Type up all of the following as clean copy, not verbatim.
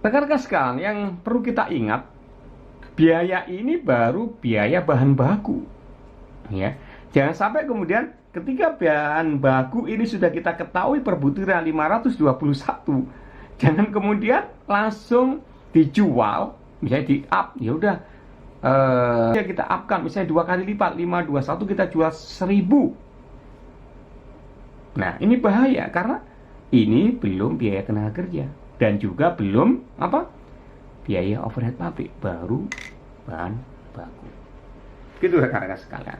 Rekan-rekan sekalian, yang perlu kita ingat, biaya ini baru biaya bahan baku. Ya, jangan sampai kemudian ketika bahan baku ini sudah kita ketahui per butirnya 521, jangan kemudian langsung dijual, misalnya di up, ya udah kita upkan misalnya 2 kali lipat, 521 kita jual 1000. Nah, ini bahaya karena ini belum biaya tenaga kerja dan juga belum biaya overhead pabrik, baru bahan baku. Gitu rekan-rekan sekalian.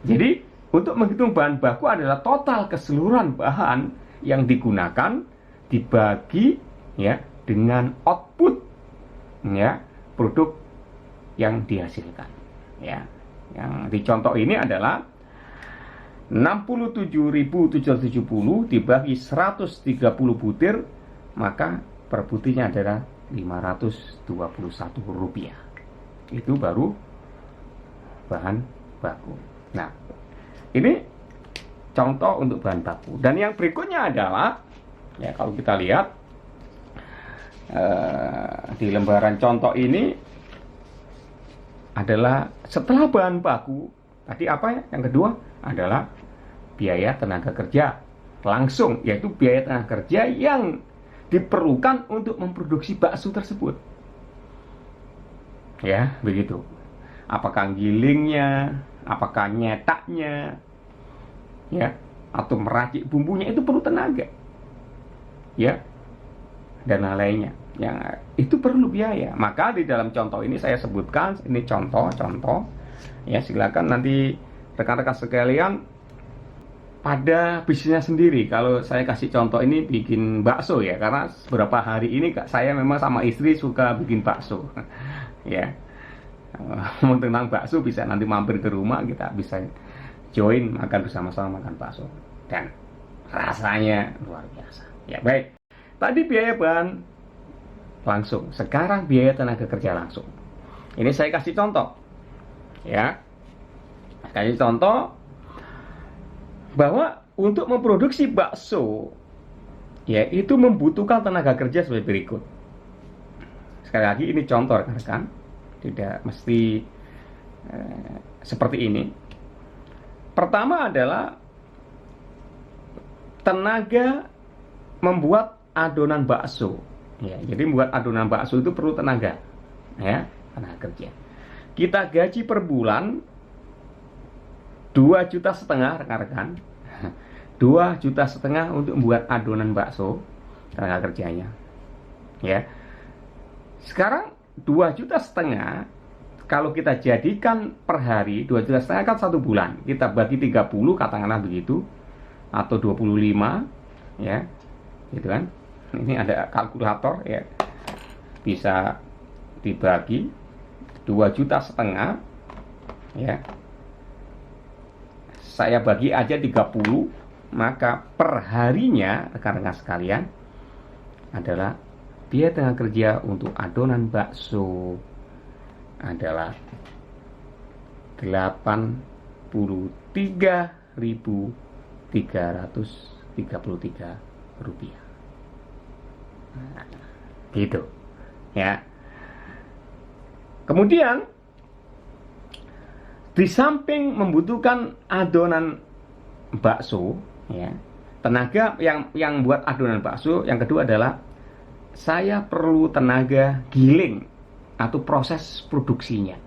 Jadi untuk menghitung bahan baku adalah total keseluruhan bahan yang digunakan dibagi ya dengan output ya produk yang dihasilkan. Ya, yang dicontoh ini adalah 67.770 dibagi 130 butir, maka per butirnya adalah Rp521. Itu baru bahan baku. Nah, ini contoh untuk bahan baku. Dan yang berikutnya adalah, ya kalau kita lihat di lembaran contoh ini adalah setelah bahan baku, tadi apa ya? Yang kedua adalah biaya tenaga kerja langsung, yaitu biaya tenaga kerja yang diperlukan untuk memproduksi bakso tersebut. Ya, begitu. Apakah gilingnya, apakah nyetaknya, ya, atau meracik bumbunya, itu perlu tenaga, ya, dan lainnya. Yang itu perlu biaya. Maka di dalam contoh ini saya sebutkan, ini contoh-contoh. Ya, silakan nanti rekan-rekan sekalian pada bisnisnya sendiri. Kalau saya kasih contoh ini bikin bakso ya, karena beberapa hari ini saya memang sama istri suka bikin bakso. Ya, tentang bakso bisa nanti mampir ke rumah, kita bisa join makan bersama-sama makan bakso dan rasanya luar biasa. Ya baik, tadi biaya bahan langsung, sekarang biaya tenaga kerja langsung. Ini saya kasih contoh, ya, kasih contoh bahwa untuk memproduksi bakso, ya, itu membutuhkan tenaga kerja sebagai berikut. Sekali lagi ini contoh rekan-rekan, tidak mesti seperti ini. Pertama adalah tenaga membuat adonan bakso. Ya, jadi membuat adonan bakso itu perlu tenaga, ya, tenaga kerja. Kita gaji per bulan 2,5 juta rekan-rekan. 2,5 juta untuk membuat adonan bakso, tenaga kerjanya. Ya. Sekarang 2,5 juta kalau kita jadikan per hari, 2,5 juta kan 1 bulan. Kita bagi 30 katakanlah begitu, atau 25, ya. Gitu kan? Ini ada kalkulator ya. Bisa dibagi 2,5 juta ya. Saya bagi aja 30, maka per harinya rekan-rekan sekalian adalah biaya tenaga kerja untuk adonan bakso adalah Rp83.333. Nah, gitu ya. Kemudian di samping membutuhkan adonan bakso, ya, tenaga yang buat adonan bakso, yang kedua adalah saya perlu tenaga giling atau proses produksinya,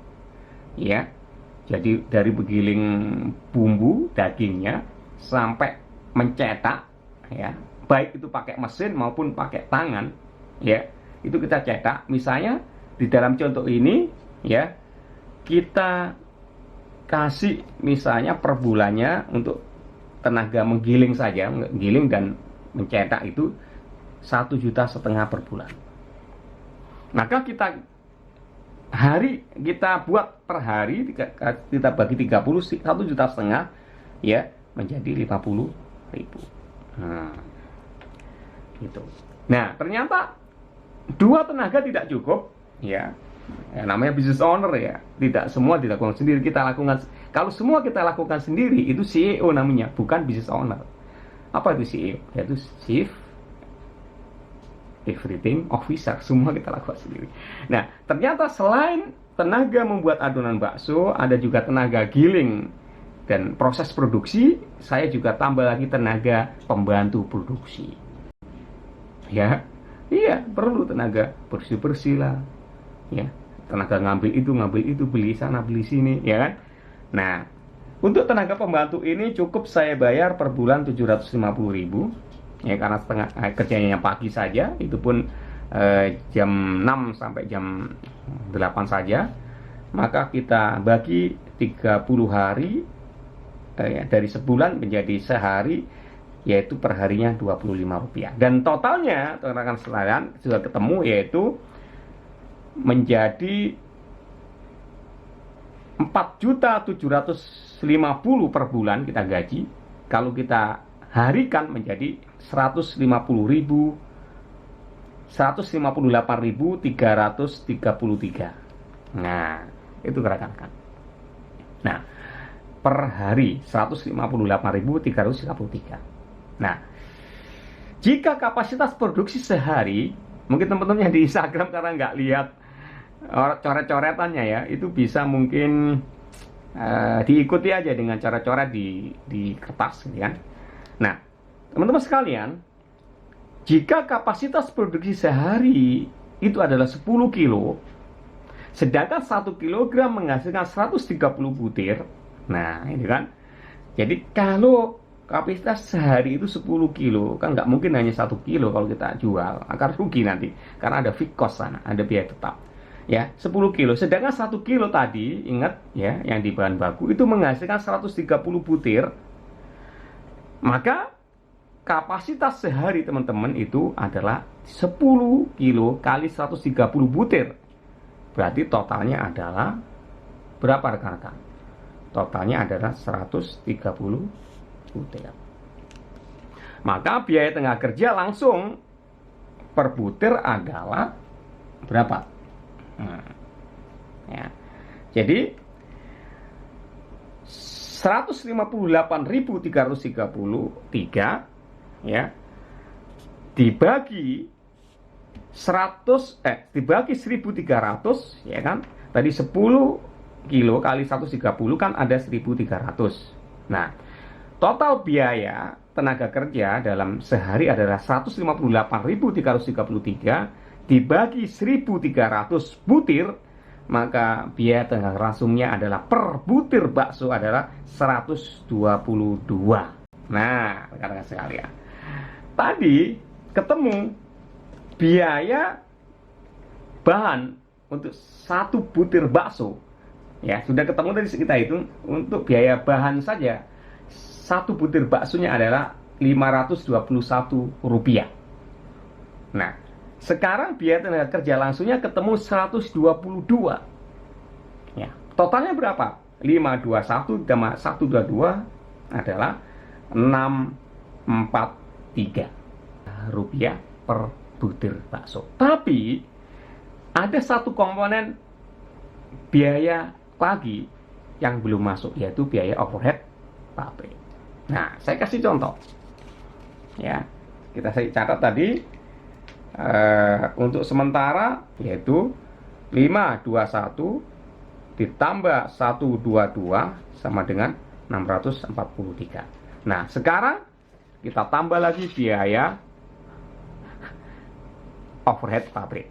ya. Jadi dari begiling bumbu dagingnya sampai mencetak, ya, baik itu pakai mesin maupun pakai tangan, ya, itu kita cetak. Misalnya di dalam contoh ini, ya, kita kasih misalnya per bulannya untuk tenaga menggiling saja, menggiling dan mencetak itu 1,5 juta per bulan. Maka kita buat per hari, kita bagi 30, 1,5 juta ya, menjadi 50.000. Gitu. Nah, ternyata 2 tenaga tidak cukup, ya. Namanya business owner ya. Tidak semua dilakukan sendiri, kita lakukan. Kalau semua kita lakukan sendiri, itu CEO namanya, bukan business owner. Apa itu CEO? Yaitu Chief everything officer, semua kita lakukan sendiri. Nah, ternyata selain tenaga membuat adonan bakso, ada juga tenaga giling dan proses produksi. Saya juga tambah lagi tenaga pembantu produksi. Ya, iya, perlu tenaga bersih-bersih lah. Ya, tenaga ngambil itu, beli sana, beli sini, ya kan? Nah, untuk tenaga pembantu ini cukup saya bayar per bulan 750.000. Ya, karena kerjanya pagi saja, itu pun jam 6 sampai jam 8 saja. Maka kita bagi 30 hari dari sebulan menjadi sehari, yaitu per harinya Rp25. Dan totalnya, rekan sekalian, sudah ketemu, yaitu menjadi 4.750.000 per bulan kita gaji. Kalau kita harikan menjadi 158.333. Nah, itu rekan-rekan. Nah, per hari 158.333. Nah, jika kapasitas produksi sehari, mungkin teman-teman yang di Instagram karena nggak lihat coret-coretannya ya, itu bisa mungkin diikuti aja dengan cara-coret di kertas, gitu kan. Nah, teman-teman sekalian, jika kapasitas produksi sehari itu adalah 10 kilo, sedangkan 1 kilogram menghasilkan 130 butir. Nah, ini kan. Jadi kalau kapasitas sehari itu 10 kilo, kan nggak mungkin hanya 1 kilo kalau kita jual, akan rugi nanti. Karena ada fixed cost sana, ada biaya tetap. Ya, 10 kilo. Sedangkan 1 kilo tadi, ingat ya, yang di bahan baku itu menghasilkan 130 butir. Maka kapasitas sehari teman-teman itu adalah 10 kilo kali 130 butir. Berarti totalnya adalah berapa rekan-rekan? Totalnya adalah 130 butir. Maka biaya tenaga kerja langsung per butir adalah berapa? Ya. Jadi 158.333 ya dibagi 1.300 ya kan. Tadi 10 kilo kali 130 kan ada 1.300. Nah, total biaya tenaga kerja dalam sehari adalah 158.333 dibagi 1.300 butir, maka biaya tenaga langsungnya adalah per butir bakso adalah 122. Nah, rekan-rekan sekalian, tadi ketemu biaya bahan untuk 1 butir bakso. Ya, sudah ketemu tadi kita hitung untuk biaya bahan saja. 1 butir baksonya adalah Rp521. Nah, sekarang biaya tenaga kerja langsungnya ketemu 122. Ya, totalnya berapa? 521 tambah 122 adalah 643 rupiah per butir bakso. Tapi ada satu komponen biaya lagi yang belum masuk, yaitu biaya overhead pabrik. Nah, saya kasih contoh. Ya, kita catat tadi. Untuk sementara yaitu 521 ditambah 122 sama dengan 643. Nah, sekarang kita tambah lagi biaya overhead pabrik.